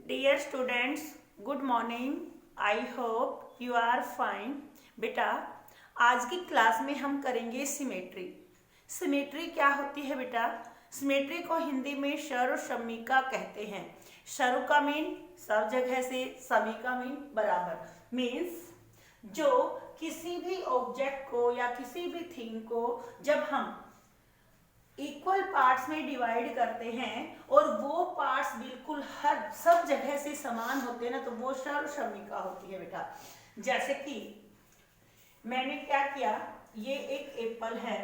Dear students, good morning. I hope you are fine. बेटा, आज की क्लास में हम करेंगे सिमेट्री। सिमेट्री क्या होती है बेटा? सिमेट्री को हिंदी में शर शमिका कहते हैं। शर का मीन सब जगह से, समी का मीन बराबर, मीन्स जो किसी भी ऑब्जेक्ट को या किसी भी थिंग को जब हम इक्वल पार्ट्स में डिवाइड करते हैं और वो पार्ट्स बिल्कुल हर सब जगह से समान होते हैं ना, तो वो सर्वसम्मिका होती है बेटा। जैसे कि मैंने क्या किया, ये एक एप्पल है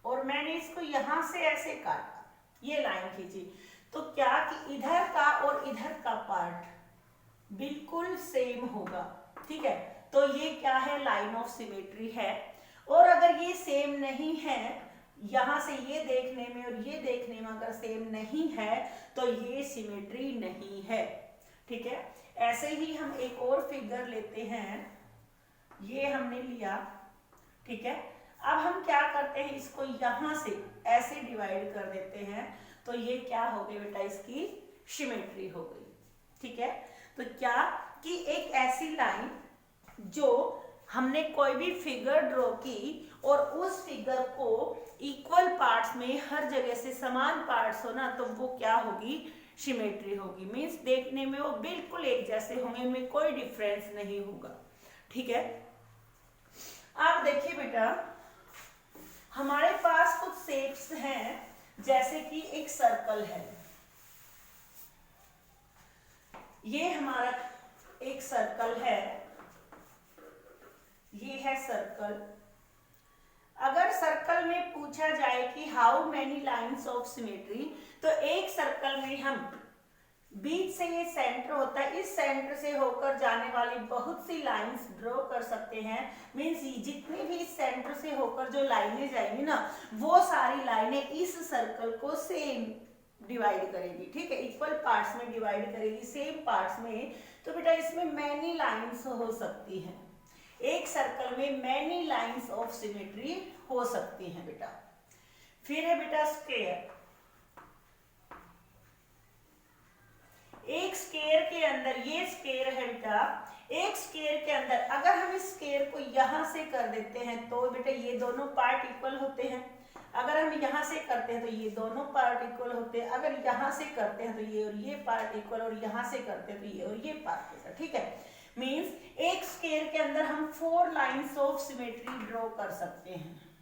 और मैंने इसको यहां से ऐसे काटा, ये लाइन खींची, तो क्या कि इधर का और इधर का पार्ट बिल्कुल सेम होगा। ठीक है, तो ये क्या है, लाइन ऑफ सिमेट्री है। और अगर ये सेम नहीं है, यहां से ये देखने में और ये देखने में अगर सेम नहीं है तो ये सिमेट्री नहीं है। ठीक है, ऐसे ही हम एक और फिगर लेते हैं, ये हमने लिया। ठीक है, अब हम क्या करते हैं, इसको यहां से ऐसे डिवाइड कर देते हैं, तो ये क्या हो गई बेटा, इसकी सिमेट्री हो गई। ठीक है, तो क्या कि एक ऐसी लाइन जो हमने कोई भी फिगर ड्रॉ की और उस फिगर को इक्वल पार्ट्स में हर जगह से समान पार्ट्स हो ना, तो वो क्या होगी, सिमेट्री होगी। मींस देखने में वो बिल्कुल एक जैसे होंगे, इनमें कोई डिफरेंस नहीं होगा। ठीक है, आप देखिए बेटा, हमारे पास कुछ शेप्स हैं, जैसे कि एक सर्कल है, ये हमारा एक सर्कल है, ये है सर्कल। अगर सर्कल में पूछा जाए कि how many lines of symmetry, तो एक सर्कल में हम बीच से, ये सेंटर होता है, इस सेंटर से होकर जाने वाली बहुत सी लाइंस ड्रॉ कर सकते हैं। मींस जितनी भी इस सेंटर से होकर जो लाइनें जाएंगी ना, वो सारी लाइनें इस सर्कल को सेम डिवाइड करेगी। ठीक है, इक्वल पार्ट्स में डिवाइड करेगी, सेम पार्ट्स में। तो बेटा इसमें मैनी लाइंस हो सकती हैं, एक सर्कल में मैनी लाइंस ऑफ सिमेट्री हो सकती हैं बेटा। फिर है बेटा स्क्वायर। एक स्क्वायर के अंदर, ये स्क्वायर है बेटा, एक स्क्वायर के अंदर अगर हम इस स्क्वायर को यहां से कर देते हैं तो बेटा ये दोनों पार्ट इक्वल होते हैं। अगर हम यहां से करते हैं तो ये दोनों पार्ट इक्वल होते हैं। अगर यहां से करते हैं तो ये और ये पार्ट इक्वल, और यहां से करते हैं तो ये और ये पार्ट इक्वल। ठीक है, मींस एक स्क्वायर के अंदर हम 4 लाइंस ऑफ सिमेट्री ड्रॉ कर सकते हैं।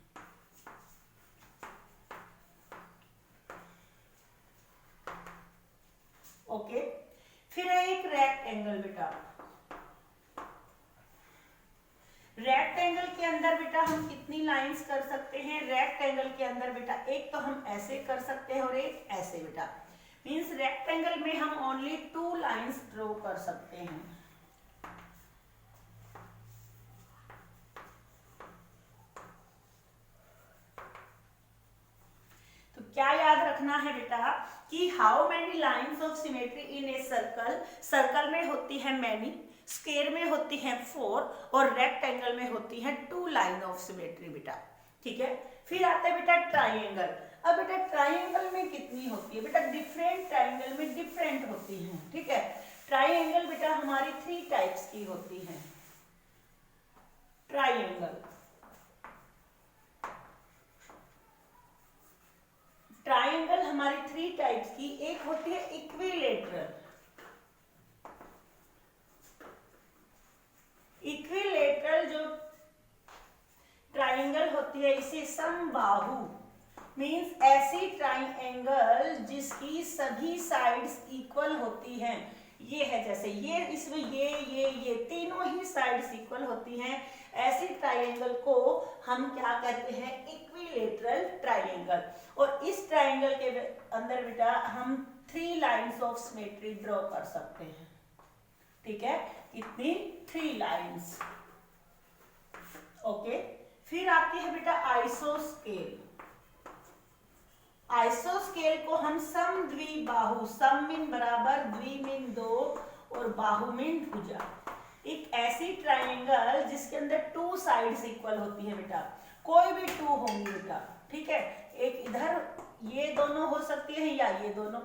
ओके, फिर है एक रेक्टेंगल बेटा। रेक्टेंगल के अंदर बेटा हम कितनी लाइंस कर सकते हैं, रेक्टेंगल के अंदर बेटा एक तो हम ऐसे कर सकते हैं और एक ऐसे बेटा। मींस रेक्टेंगल में हम ओनली 2 लाइंस ड्रॉ कर सकते हैं। तो क्या याद रखना है बेटा कि how many lines of symmetry in a circle, circle में होती है मैनी, स्क्वायर में होती है 4 और रेक्टेंगल में होती है 2 लाइन ऑफ सिमेट्री बेटा। ठीक है, फिर आता है बेटा ट्राइंगल। अब बेटा ट्राइंगल में कितनी होती है बेटा, डिफरेंट ट्राइंगल में डिफरेंट होती है। ठीक है, ट्राइंगल बेटा हमारी 3 टाइप्स की होती है। ट्राइंगल, ट्राइंगल हमारी 3 टाइप्स की, एक होती है इक्विलेटरल। इक्विलेटरल जो ट्राइंगल होती है, इसे समबाहु, मींस ऐसी ट्राइंगल जिसकी सभी साइड्स इक्वल होती हैं। ये है, जैसे ये, इसमें ये तीनों ही साइड्स इक्वल होती हैं। ऐसी ट्राइंगल को हम क्या कहते हैं, इक्विलेटरल ट्राइंगल। और इस ट्राइंगल के अंदर बेटा हम 3 लाइंस ऑफ सिमेट्री ड्रॉ कर सकते हैं। ठीक है, कितनी, 3 लाइंस। ओके, फिर आती है बेटा आइसोस्केल। आइसोस्केल को हम सम द्विबाहु, सम मीन बराबर, द्वि मीन 2 और बाहु मीन भुजा, एक ऐसी ट्राइंगल जिसके अंदर 2 साइड्स इक्वल होती है बेटा, कोई भी 2 होंगी बेटा। ठीक है, एक इधर, ये दोनों दोनों हो सकती है या ये दोनों,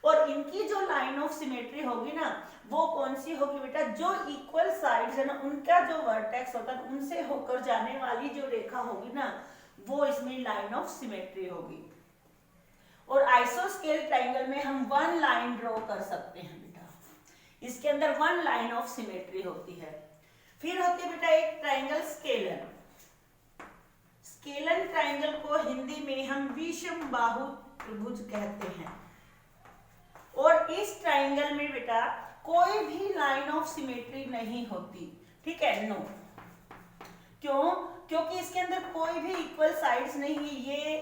और इनकी जो लाइन ऑफ सिमेट्री होगी ना वो कौन सी होगी बेटा, जो इक्वल साइड्स है ना उनका जो वर्टेक्स होता है उनसे होकर जाने वाली जो रेखा होगी ना वो इसमें लाइन ऑफ सिमेट्री होगी। और आइसोस्केल ट्राइंगल में हम वन लाइन ड्रॉ कर सकते हैं बेटा, इसके अंदर वन लाइन ऑफ सिमेट्री होती है। फिर होती है बेटा एक ट्राइंगल स्केलन। स्केलन ट्राइंगल को हिंदी में हम विषमबाहु त्रिभुज कहते हैं। और इस ट्राइंगल में बेटा कोई भी लाइन ऑफ सिमेट्री नहीं होती, ठीक है, नो। क्यों? क्योंकि इसके अंदर कोई भी इक्वल साइड्स नहीं है,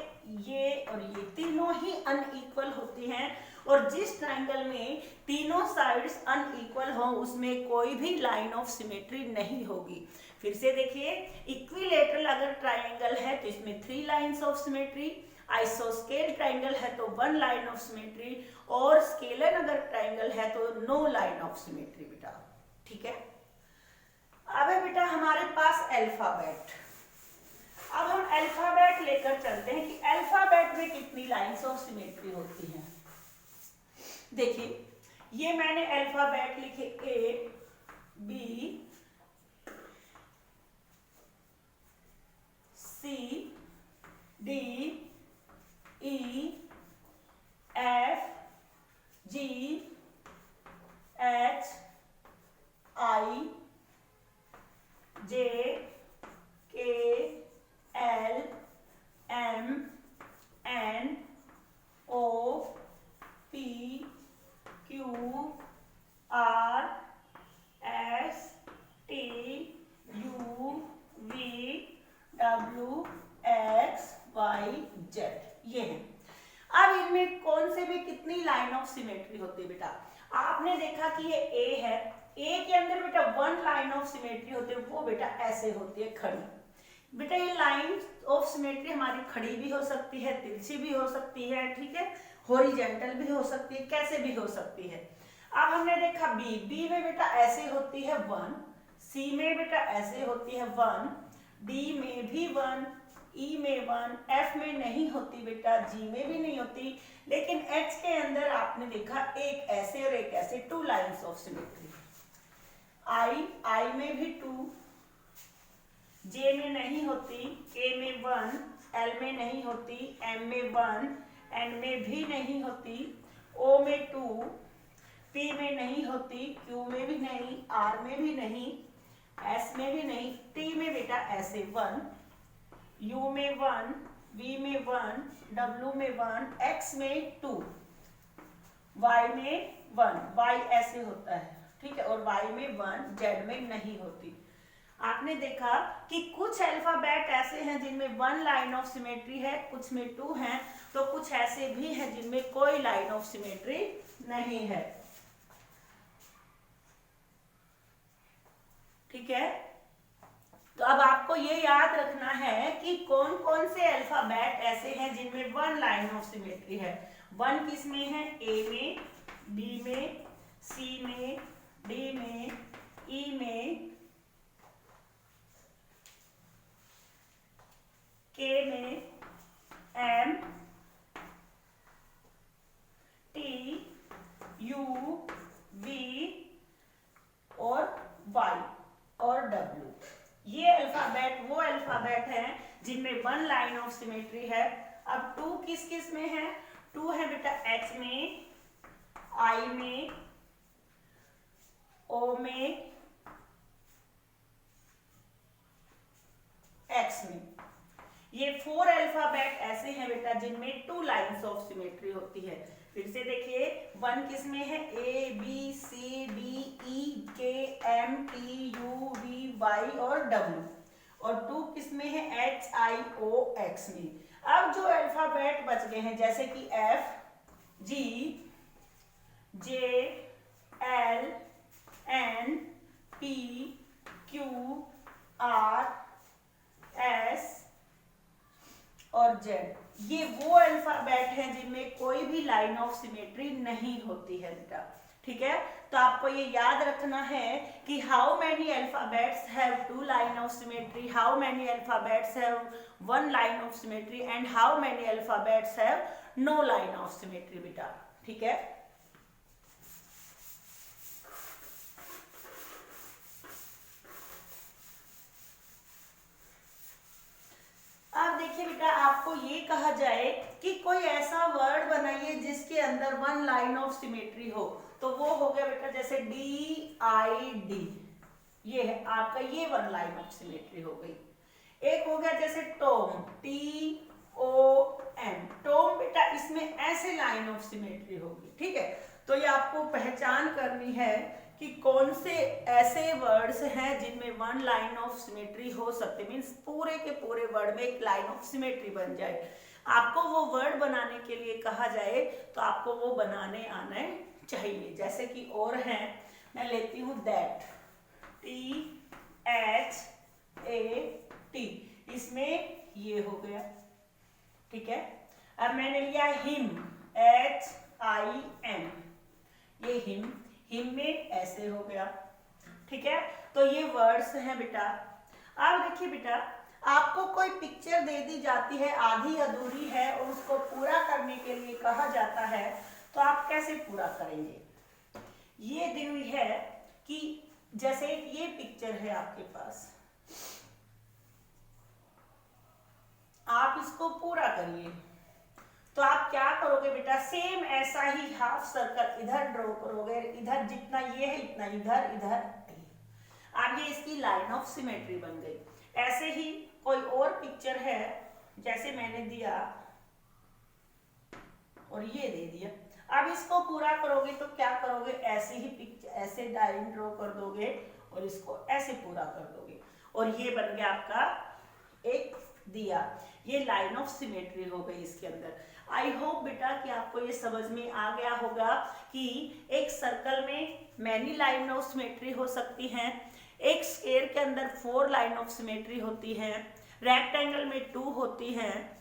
ये और ये तीनों ही अनइक्वल होती हैं। और जिस ट्राइंगल में तीनों साइड्स अनइक्वल हो उसमें कोई भी लाइन ऑफ सिमेट्री नहीं होगी। फिर से देखिए, इक्विलेटरल अगर ट्राइंगल है तो इसमें 3 लाइन्स ऑफ सिमेट्री, आइसोस्केल ट्राइंगल है तो 1 लाइन ऑफ सिमेट्री, और स्केलन अगर ट्राइंगल है तो नो लाइन ऑफ सिमेट्री बेटा, ठीक है। अब है बेटा हमारे पास अल्फाबेट। अब हम अल्फाबेट लेकर चलते हैं कि अल्फाबेट में कितनी लाइंस ऑफ सिमेट्री होती हैं। देखिए, ये मैंने अल्फाबेट लिखे A, B, C, D, E, F, G, H, I, J, K, L, M, N, O, P, Q, R, S, T, U, V, W, X, Y, Z, ये है। अब इनमें कौन से में कितनी लाइन ऑफ सिमेट्री होती है बेटा? आपने देखा कि ये A है, A के अंदर बेटा 1 लाइन ऑफ सिमेट्री होती है, वो बेटा ऐसे होती है खड़ी। बेटा ये लाइन ऑफ सिमेट्री हमारी खड़ी भी हो सकती है, तिरछी भी हो सकती है, ठीक है, हॉरिजॉन्टल भी हो सकती है, कैसे भी हो सकती है। अब हमने देखा B में बेटा ऐसे होती है 1, C में बेटा ऐसे होती है 1, D में भी 1, E में 1, F में नहीं होती बेटा, G में भी नहीं होती, लेकिन H के अंदर आपने देखा एक ऐसे और एक ऐसे 2 लाइंस ऑफ सिमेट्री। I में भी 2, J में नहीं होती, K में 1, L में नहीं होती, M में 1, N में भी नहीं होती, O में 2, P में नहीं होती, Q में भी नहीं, R में भी नहीं, S में भी नहीं, T में बेटा ऐसे 1, U में 1, V में 1, W में 1, X में 2, Y में 1, Y ऐसे होता है, ठीक है, और Y में 1, Z में नहीं होती। आपने देखा कि कुछ अल्फाबेट ऐसे हैं जिनमें 1 लाइन ऑफ सिमेट्री है, कुछ में 2 हैं, तो कुछ ऐसे भी हैं जिनमें कोई लाइन ऑफ सिमेट्री नहीं है, ठीक है। तो अब आपको ये याद रखना है कि कौन कौन से अल्फाबेट ऐसे हैं जिनमें 1 लाइन ऑफ सिमेट्री है। 1 किस में है? A में, B में, C में, D में, E में, K में, M, T, U, V और Y और W। ये अल्फाबेट वो अल्फाबेट हैं जिनमें 1 लाइन ऑफ सिमेट्री है। अब 2 किस किस में है? 2 है बेटा H में, I में, O में, X में। ये 4 अल्फाबेट ऐसे हैं बेटा जिनमें 2 लाइंस ऑफ सिमेट्री होती है। फिर से देखिए, 1 किस में है? A, B, C, D, E, K, M, T, U, V, Y और W। और 2 किस में है? H, I, O, X में। अब जो अल्फाबेट बच गए हैं जैसे कि F, G, J, L, N, P, Q, R, S और Z, ये वो अल्फाबेट हैं जिनमें कोई भी लाइन ऑफ सिमेट्री नहीं होती है बेटा, ठीक है, तो आपको ये याद रखना है कि how many alphabets have 2 line of symmetry, how many alphabets have 1 line of symmetry and how many alphabets have no line of symmetry बेटा। ठीक है, अब देखिए बेटा, आपको ये कहा जाए कि कोई ऐसा वर्ड बनाइए जिसके अंदर 1 लाइन ऑफ सिमेट्री हो, तो वो हो गया बेटा जैसे DID, ये है आपका, ये 1 लाइन ऑफ सिमेट्री हो गई। एक हो गया जैसे टोम, TOM, टोम बेटा इसमें ऐसे लाइन ऑफ सिमेट्री होगी। ठीक है, तो ये आपको पहचान करनी है कि कौन से ऐसे वर्ड्स हैं जिनमें 1 लाइन ऑफ सिमेट्री हो सकते, मीन्स पूरे के पूरे वर्ड में एक लाइन ऑफ सिमेट्री बन जाए। आपको वो वर्ड बनाने के लिए कहा जाए तो आपको वो बनाने आना चाहिए। जैसे कि और हैं, मैं लेती हूँ दैट, THAT, इसमें ये हो गया। ठीक है, अब मैंने लिया हिम, HIM, ये हिम, हिम में ऐसे हो गया। ठीक है, तो ये वर्ड्स हैं बेटा। अब देखिए बेटा, आपको कोई पिक्चर दे दी जाती है, आधी अधूरी है और उसको पूरा करने के लिए कहा जाता है, तो आप कैसे पूरा करेंगे? ये दी हुई है कि जैसे ये पिक्चर है आपके पास, आप इसको पूरा करिए, तो आप क्या करोगे बेटा, सेम ऐसा ही हाफ सर्कल इधर ड्रॉ करोगे, इधर जितना ये है इतना इधर, इधर अब ये इसकी लाइन ऑफ सिमेट्री बन गई। ऐसे ही कोई और पिक्चर है, जैसे मैंने दिया और ये दे दिया, अब इसको पूरा करोगे तो क्या करोगे, ऐसे ही पिक्चर ऐसे लाइन ड्रॉ कर दोगे और इसको ऐसे पूरा कर दोगे और ये बन गया आपका एक दिया, ये लाइन ऑफ सिमेट्री हो गई इसके अंदर। आई होप बेटा कि आपको ये समझ में आ गया होगा कि एक सर्कल में मैनी लाइन ऑफ सिमेट्री हो सकती हैं, एक स्क्वायर के अंदर 4 लाइन ऑफ सिमेट्री होती है, रेक्टेंगल में 2 होती हैं,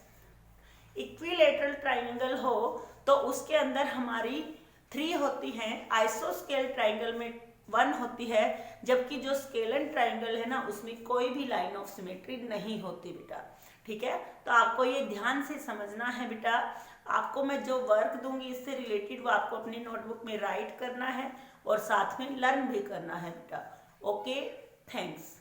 इक्विलेटरल ट्राइंगल हो तो उसके अंदर हमारी 3 होती हैं, आइसोस्केल ट्राइंगल में 1 होती है, जबकि जो स्केलन ट्राइंगल है ना उसमें कोई भी लाइन ऑफ सिमेट्री नहीं होती बेटा। ठीक है, तो आपको ये ध्यान से समझना है बेटा। आपको मैं जो वर्क दूंगी इससे रिलेटेड वो आपको अपनी नोटबुक में राइट करना है और साथ में लर्न भी करना है बेटा। Okay, thanks.